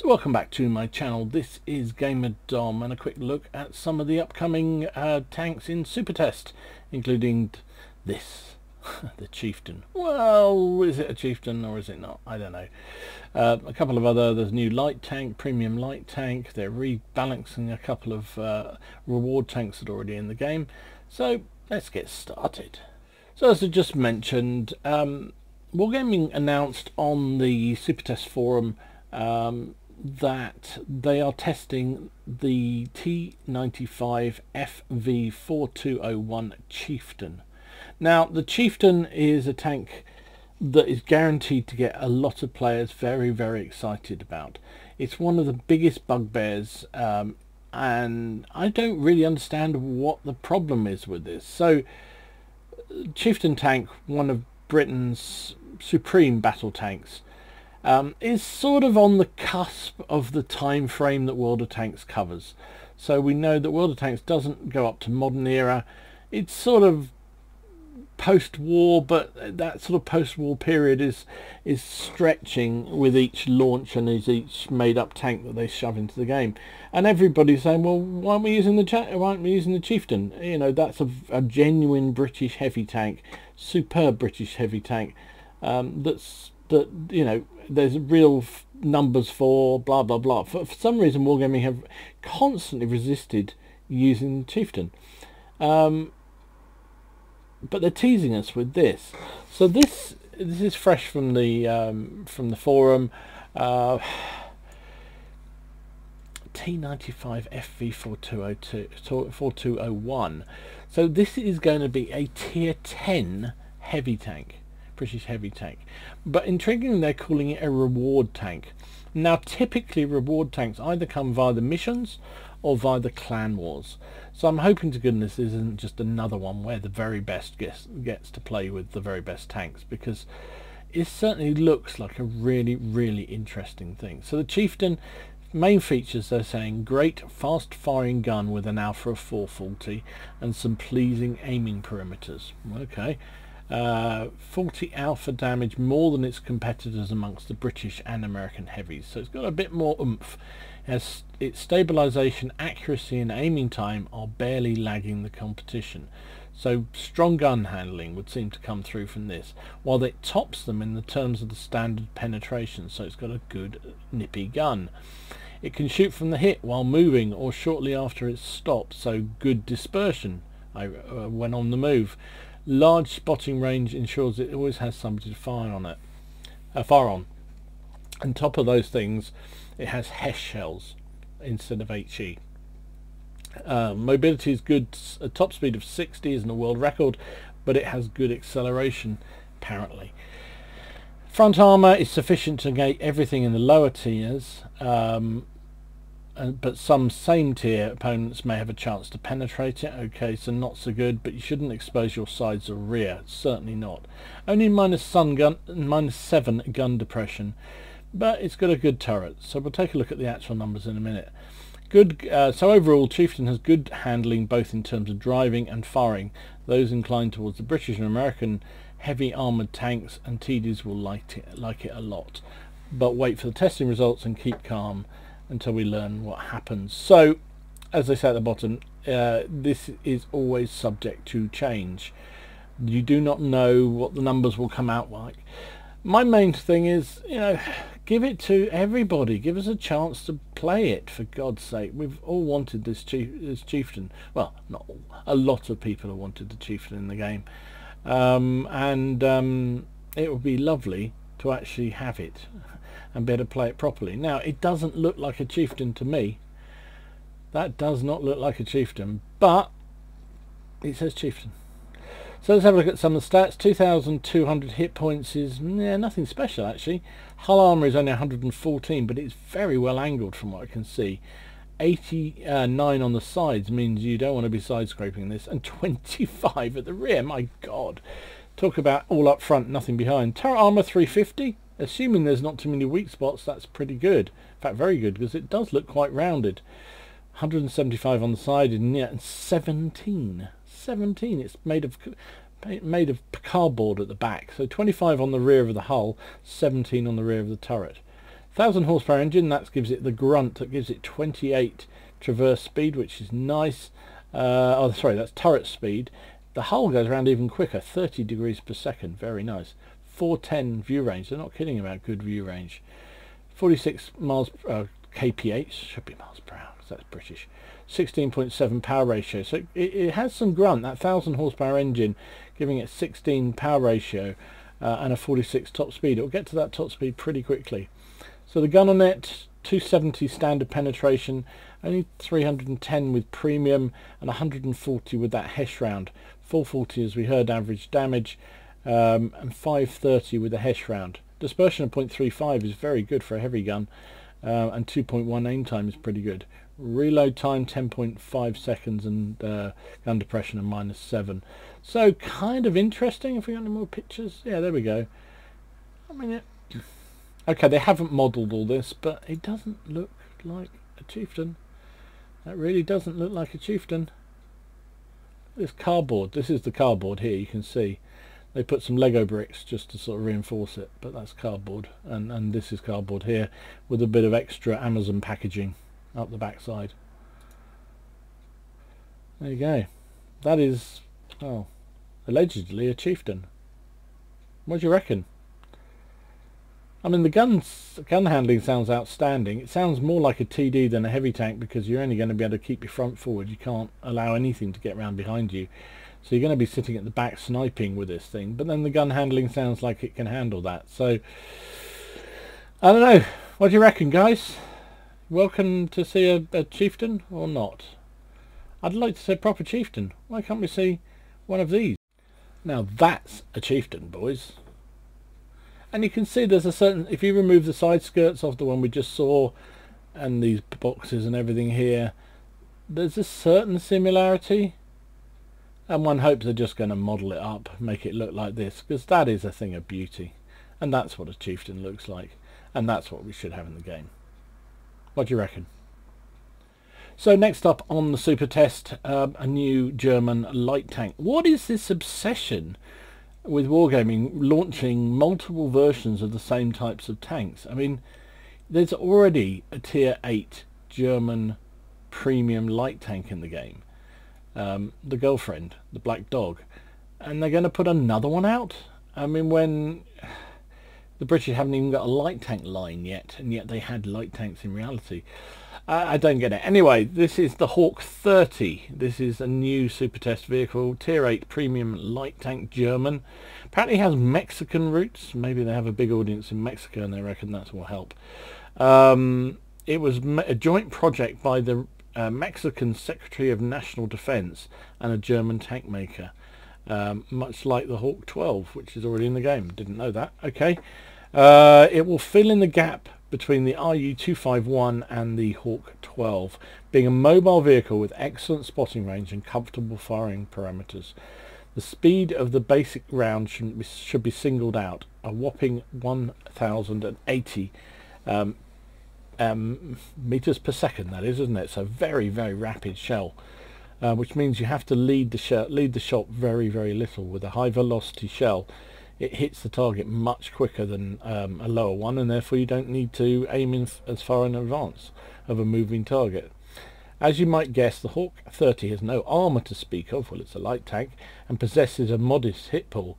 So welcome back to my channel. This is Gamer Dom and a quick look at some of the upcoming tanks in Super Test, including this, the Chieftain. Well, is it a Chieftain or is it not? I don't know. A couple of there's a new light tank, premium light tank. They're rebalancing a couple of reward tanks that are already in the game. So let's get started. So as I just mentioned, Wargaming announced on the Super Test forum that they are testing the T95 FV4201 Chieftain. Now the Chieftain is a tank that is guaranteed to get a lot of players very excited about. It's one of the biggest bugbears, and I don't really understand what the problem is with this. So Chieftain tank, one of Britain's supreme battle tanks, is sort of on the cusp of the time frame that World of Tanks covers. So we know that World of Tanks doesn't go up to modern era. It's sort of post-war, but that sort of post-war period is stretching with each launch and is each made-up tank that they shove into the game. And everybody's saying, well, why aren't we using the Chieftain? You know, that's a genuine British heavy tank, superb British heavy tank. That you know, there's real numbers for, blah blah blah. For some reason, Wargaming have constantly resisted using the Chieftain, but they're teasing us with this. So this is fresh from the forum. T95 FV4201. So this is going to be a tier 10 heavy tank, British heavy tank, but intriguingly they're calling it a reward tank. Now typically reward tanks either come via the missions or via the clan wars, so I'm hoping to goodness this isn't just another one where the very best gets to play with the very best tanks, because it certainly looks like a really interesting thing. So the Chieftain main features, they're saying great fast firing gun with an alpha of 440 and some pleasing aiming perimeters. Okay. 40 alpha damage, more than its competitors amongst the British and American heavies, so it's got a bit more oomph. As its stabilization, accuracy and aiming time are barely lagging the competition, so strong gun handling would seem to come through from this, while it tops them in the terms of the standard penetration, so it's got a good nippy gun. It can shoot from the hip while moving or shortly after it's stopped, so good dispersion when on the move. Large spotting range ensures it always has somebody to fire on. On top of those things, it has HESH shells instead of HE. Mobility is good. A top speed of 60 isn't a world record, but it has good acceleration apparently. Front armor is sufficient to negate everything in the lower tiers, but some same tier opponents may have a chance to penetrate it. Okay, so not so good, but you shouldn't expose your sides or rear, certainly not. Only -7 gun depression, but it's got a good turret, so we'll take a look at the actual numbers in a minute. Good. So overall, Chieftain has good handling both in terms of driving and firing. Those inclined towards the British and American heavy armoured tanks and TDs will like it a lot, but wait for the testing results and keep calm until we learn what happens. So as I say at the bottom, this is always subject to change. You do not know what the numbers will come out like. My main thing is, you know, give it to everybody, give us a chance to play it, for God's sake. We've all wanted this Chieftain. Well, not all, a lot of people have wanted the Chieftain in the game, it would be lovely to actually have it and be able to play it properly. Now it doesn't look like a Chieftain to me. That does not look like a Chieftain, but it says Chieftain. So let's have a look at some of the stats. 2,200 hit points is nothing special actually. Hull armor is only 114, but it's very well angled from what I can see. 89 on the sides means you don't want to be side scraping this, and 25 at the rear. My God, talk about all up front, nothing behind. Turret armor 350. Assuming there's not too many weak spots, that's pretty good. In fact, very good, because it does look quite rounded. 175 on the side, and 17. It's made of cardboard at the back. So 25 on the rear of the hull, 17 on the rear of the turret. 1,000 horsepower engine, that gives it the grunt, that gives it 28 traverse speed, which is nice. Oh, sorry, that's turret speed. The hull goes around even quicker, 30 degrees per second, very nice. 410 view range, they're not kidding about good view range. 46 miles kph, should be miles per hour, because that's British. 16.7 power ratio, so it has some grunt, that 1,000 horsepower engine, giving it 16 power ratio and a 46 top speed. It will get to that top speed pretty quickly. So the gun on it, 270 standard penetration, only 310 with premium, and 140 with that Hesh round. 440, as we heard, average damage, and 530 with the Hesh round. Dispersion of 0.35 is very good for a heavy gun, and 2.1 aim time is pretty good. Reload time 10.5 seconds, and gun depression of -7. So kind of interesting. If we got any more pictures, yeah, there we go. I mean, okay, they haven't modelled all this, but it doesn't look like a chieftain. That really doesn't look like a chieftain. This cardboard, this is the cardboard here, you can see. They put some Lego bricks just to sort of reinforce it, but that's cardboard. And this is cardboard here with a bit of extra Amazon packaging up the backside. There you go. That is, well, allegedly a chieftain. What do you reckon? I mean, the gun handling sounds outstanding. It sounds more like a TD than a heavy tank, because you're only going to be able to keep your front forward. You can't allow anything to get around behind you. So you're going to be sitting at the back sniping with this thing. But then the gun handling sounds like it can handle that. So, I don't know. What do you reckon, guys? Welcome to see a chieftain or not? I'd like to see a proper chieftain. Why can't we see one of these? Now that's a chieftain, boys. And you can see there's a certain, if you remove the side skirts off the one we just saw, and these boxes and everything here, there's a certain similarity, and one hopes they're just going to model it up, make it look like this, because that is a thing of beauty, and that's what a chieftain looks like, and that's what we should have in the game. What do you reckon? So next up on the super test, a new German light tank. What is this obsession with Wargaming launching multiple versions of the same types of tanks? I mean, there's already a tier 8 German premium light tank in the game, the Girlfriend, the Black Dog, and they're going to put another one out? I mean, when the British haven't even got a light tank line yet, and yet they had light tanks in reality. I don't get it. Anyway, this is the Hawk 30. This is a new super test vehicle, tier 8 premium light tank German. Apparently has Mexican roots. Maybe they have a big audience in Mexico and they reckon that will help. It was a joint project by the Mexican Secretary of National Defense and a German tank maker, much like the Hawk 12, which is already in the game. Didn't know that. Okay. It will fill in the gap between the RU-251 and the Hawk 12, being a mobile vehicle with excellent spotting range and comfortable firing parameters. The speed of the basic round should be singled out, a whopping 1080 meters per second, that is, isn't it? So very, very rapid shell, which means you have to lead the shot very, very little. With a high velocity shell, it hits the target much quicker than a lower one, and therefore you don't need to aim in as far in advance of a moving target. As you might guess, the Hawk 30 has no armour to speak of. Well, it's a light tank and possesses a modest hit pool,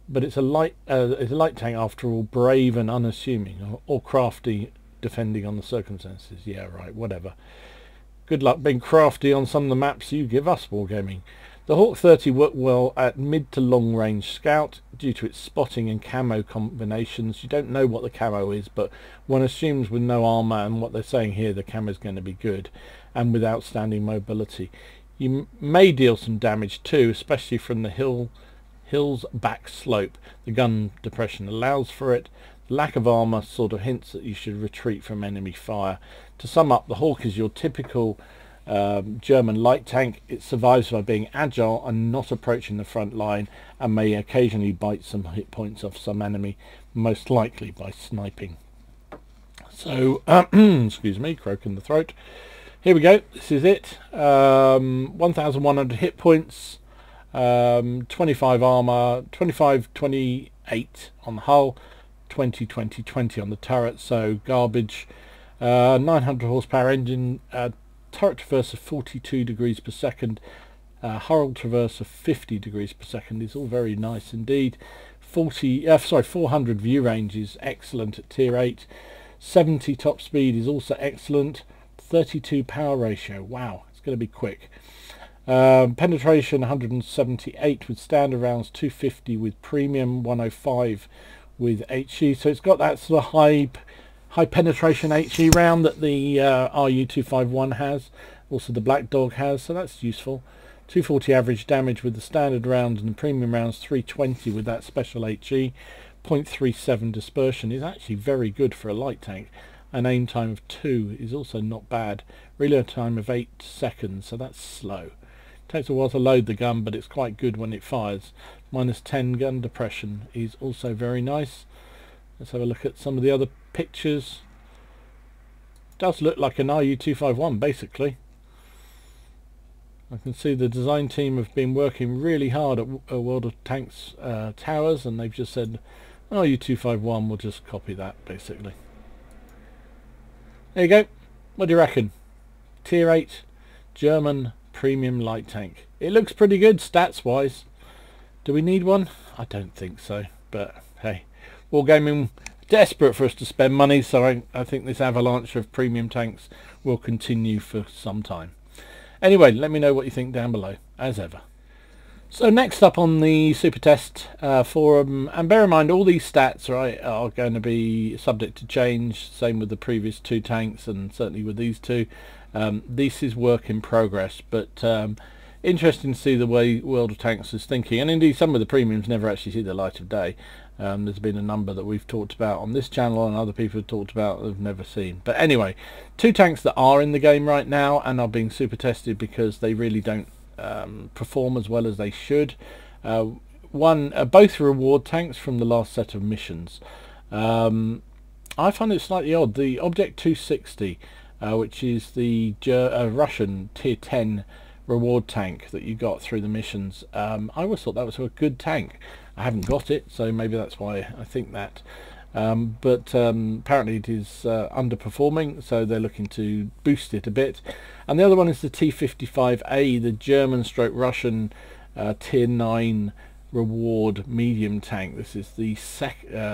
but it's a light tank after all, brave and unassuming, or crafty depending on the circumstances. Yeah, right, whatever. Good luck being crafty on some of the maps you give us, Wargaming. The Hawk 30 worked well at mid to long range scout due to its spotting and camo combinations. You don't know what the camo is, but one assumes with no armour and what they're saying here, the camo is going to be good, and with outstanding mobility. You may deal some damage too, especially from the hill's back slope. The gun depression allows for it. The lack of armour sort of hints that you should retreat from enemy fire. To sum up, the Hawk is your typical German light tank. It survives by being agile and not approaching the front line, and may occasionally bite some hit points off some enemy, most likely by sniping. So, excuse me, croak in the throat. Here we go, this is it. 1100 hit points, 25 armour, 28 on the hull, 20, 20, 20 on the turret, so garbage. 900 horsepower engine, turret traverse of 42 degrees per second, hull traverse of 50 degrees per second is all very nice indeed. 400 view range is excellent at tier 8. 70 top speed is also excellent. 32 power ratio, wow, it's going to be quick. Penetration 178 with standard rounds, 250 with premium, 105 with HE. So it's got that sort of high penetration HE round that the RU251 has, also the Black Dog has, so that's useful. 240 average damage with the standard rounds, and the premium rounds 320 with that special HE. 0.37 dispersion is actually very good for a light tank. An aim time of 2 is also not bad. Reload time of 8 seconds, so that's slow. Takes a while to load the gun, but it's quite good when it fires. -10 gun depression is also very nice. Let's have a look at some of the other pictures. Does look like an RU251 basically. I can see the design team have been working really hard at World of Tanks towers, and they've just said RU251, we'll just copy that basically. There you go. What do you reckon? Tier 8 German premium light tank. It looks pretty good stats wise. Do we need one? I don't think so, but hey, Wargaming desperate for us to spend money, so I think this avalanche of premium tanks will continue for some time. Anyway, let me know what you think down below, as ever. So next up on the Super Test forum, and bear in mind all these stats are going to be subject to change, same with the previous 2 tanks and certainly with these 2. This is work in progress, but interesting to see the way World of Tanks is thinking, and indeed some of the premiums never actually see the light of day. There's been a number that we've talked about on this channel and other people have talked about have never seen. But anyway, 2 tanks that are in the game right now and are being super tested because they really don't perform as well as they should. Both reward tanks from the last set of missions. I find it slightly odd. The Object 260, which is the Russian tier 10 reward tank that you got through the missions, I always thought that was a good tank. I haven't got it, so maybe that's why I think that. But apparently it is underperforming, so they're looking to boost it a bit. And the other one is the T55A, the German/Russian tier 9 reward medium tank. This is the third,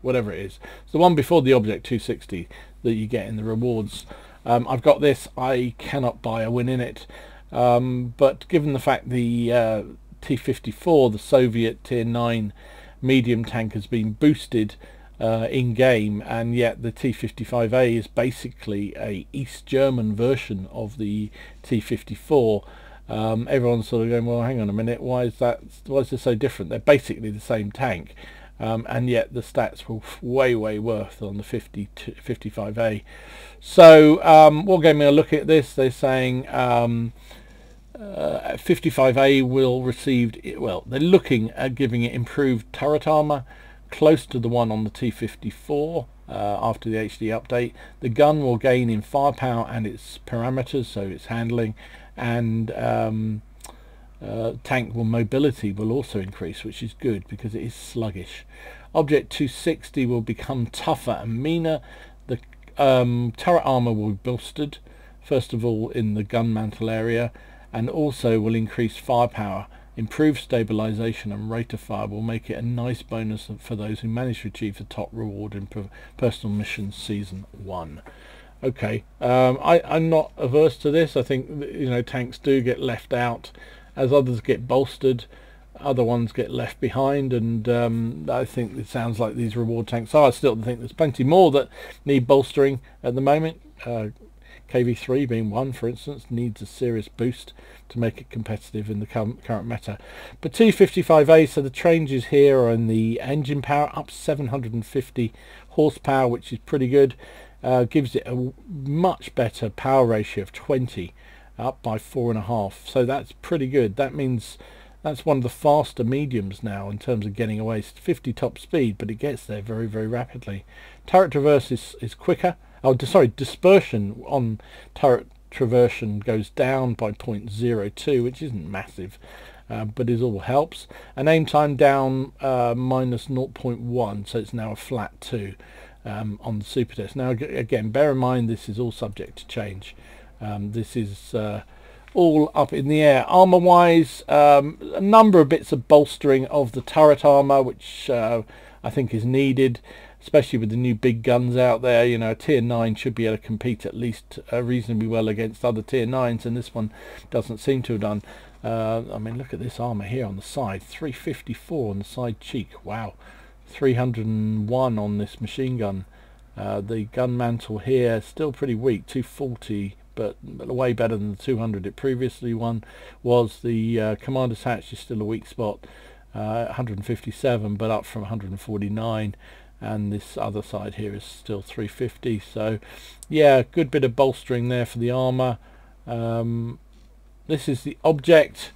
whatever it is. It's the one before the Object 260 that you get in the rewards. I've got this. I cannot buy a win in it, but given the fact the T-54, the Soviet tier 9 medium tank, has been boosted in game, and yet the T-55A is basically a East German version of the T-54. Everyone's sort of going, well, hang on a minute, why is this so different? They're basically the same tank, and yet the stats were way worse on the 55A. So Wargaming are looking at this. They're saying 55A will receive, well, they're looking at giving it improved turret armor close to the one on the T-54 after the HD update. The gun will gain in firepower and its parameters, so its handling, and tank mobility will also increase, which is good because it is sluggish. Object 260 will become tougher and meaner. The turret armor will be bolstered, first of all in the gun mantle area, and also will increase firepower. Improved stabilization and rate of fire will make it a nice bonus for those who manage to achieve the top reward in Personal Missions Season 1. Okay, I'm not averse to this. I think, you know, tanks do get left out as others get bolstered, other ones get left behind, and I think it sounds like these reward tanks are. I still think there's plenty more that need bolstering at the moment. KV3 being one, for instance, needs a serious boost to make it competitive in the current meta. But T55A, so the changes here are in the engine power, up 750 horsepower, which is pretty good. Gives it a much better power ratio of 20, up by 4.5, so that's pretty good. That means that's one of the faster mediums now in terms of getting away. It's 50 top speed, but it gets there very rapidly. Turret traverse is quicker. Oh, sorry, dispersion on turret traversion goes down by 0.02, which isn't massive. but it all helps. And aim time down minus 0.1, so it's now a flat 2 on the super test. Now again, bear in mind this is all subject to change. This is all up in the air. Armor wise, a number of bits of bolstering of the turret armor, which I think is needed, especially with the new big guns out there. You know, a tier 9 should be able to compete at least reasonably well against other tier 9s, and this one doesn't seem to have done. I mean, look at this armor here on the side, 354 on the side cheek. Wow. 301 on this machine gun. The gun mantle here still pretty weak, 240, but way better than the 200 it previously was. The commander's hatch is still a weak spot, 157, but up from 149, and this other side here is still 350. So yeah, good bit of bolstering there for the armor. This is the object.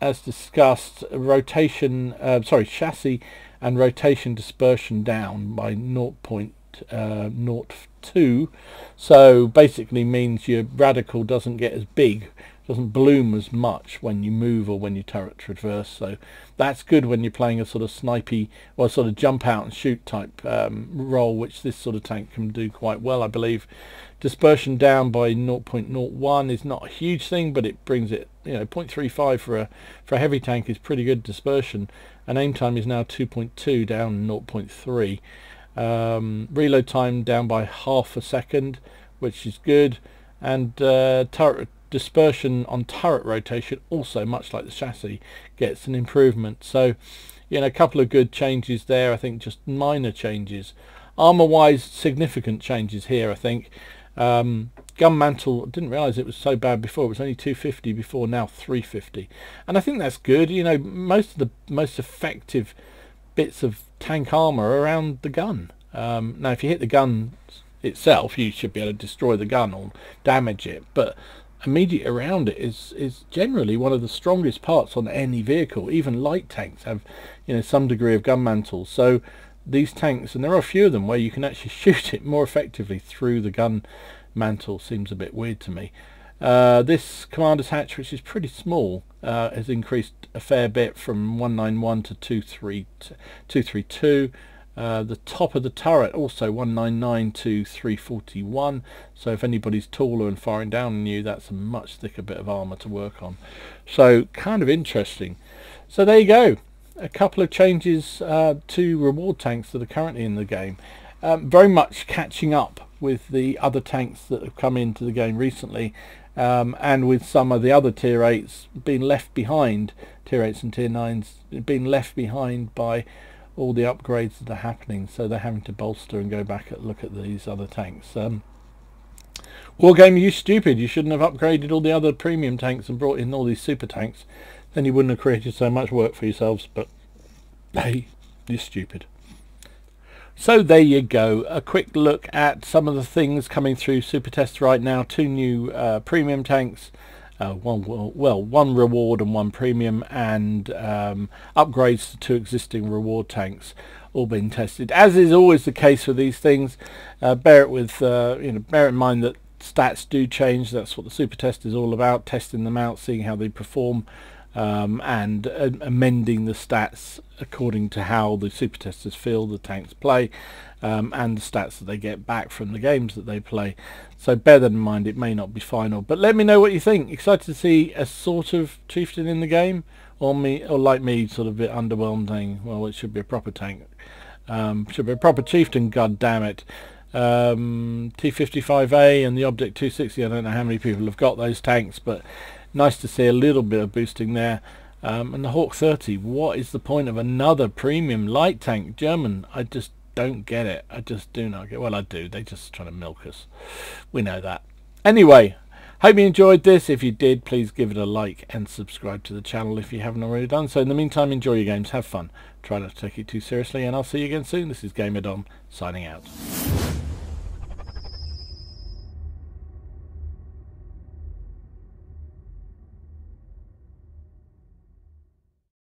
As discussed, chassis and rotation dispersion down by 0.02, so basically means your radical doesn't get as big, doesn't bloom as much when you move or when you turret traverse. So that's good when you're playing a sort of snipey or sort of jump out and shoot type role, which this sort of tank can do quite well, I believe. Dispersion down by 0.01 is not a huge thing, but it brings it, you know, 0.35 for a heavy tank is pretty good dispersion. And aim time is now 2.2, down 0.3. Reload time down by half a second, which is good. And turret dispersion on turret rotation, also much like the chassis, gets an improvement. So, you know, a couple of good changes there. I think just minor changes. Armor wise, significant changes here, I think. Gun mantle, didn't realize it was so bad before. It was only 250 before, now 350, and I think that's good. You know, most of the most effective bits of tank armor are around the gun. Now if you hit the gun itself, you should be able to destroy the gun or damage it, but immediate around it is generally one of the strongest parts on any vehicle. Even light tanks have, you know, some degree of gun mantle. So these tanks, and there are a few of them where you can actually shoot it more effectively through the gun mantle, seems a bit weird to me. This commander's hatch, which is pretty small, has increased a fair bit from 191 to 232. The top of the turret also 199 to 341, so if anybody's taller and firing down on you, that's a much thicker bit of armor to work on. So kind of interesting. So there you go, a couple of changes to reward tanks that are currently in the game. Very much catching up with the other tanks that have come into the game recently, and with some of the other tier 8s being left behind, tier 8s and tier 9s being left behind by all the upgrades that are happening, so they're having to bolster and go back and look at these other tanks. Wargame, you stupid, you shouldn't have upgraded all the other premium tanks and brought in all these super tanks, then you wouldn't have created so much work for yourselves. But hey, you're stupid. So there you go, a quick look at some of the things coming through super tests right now. 2 new premium tanks, one reward and 1 premium, and upgrades to 2 existing reward tanks, all being tested. As is always the case with these things, bear in mind that stats do change. That's what the super test is all about, testing them out, seeing how they perform, and amending the stats according to how the super testers feel the tanks play, and the stats that they get back from the games that they play. So bear that in mind, it may not be final, but let me know what you think. Excited to see a sort of chieftain in the game, or like me, sort of a bit underwhelmed, saying, well, it should be a proper tank, should be a proper chieftain, god damn it. T55A and the Object 260, I don't know how many people have got those tanks, but nice to see a little bit of boosting there. And the Hawk 30, what is the point of another premium light tank German? I just don't get it. I just do not get it. Well, I do, they're just trying to milk us, we know that. Anyway, hope you enjoyed this. If you did, please give it a like and subscribe to the channel if you haven't already done so. In the meantime, enjoy your games, have fun, try not to take it too seriously, and I'll see you again soon. This is GamerDom signing out.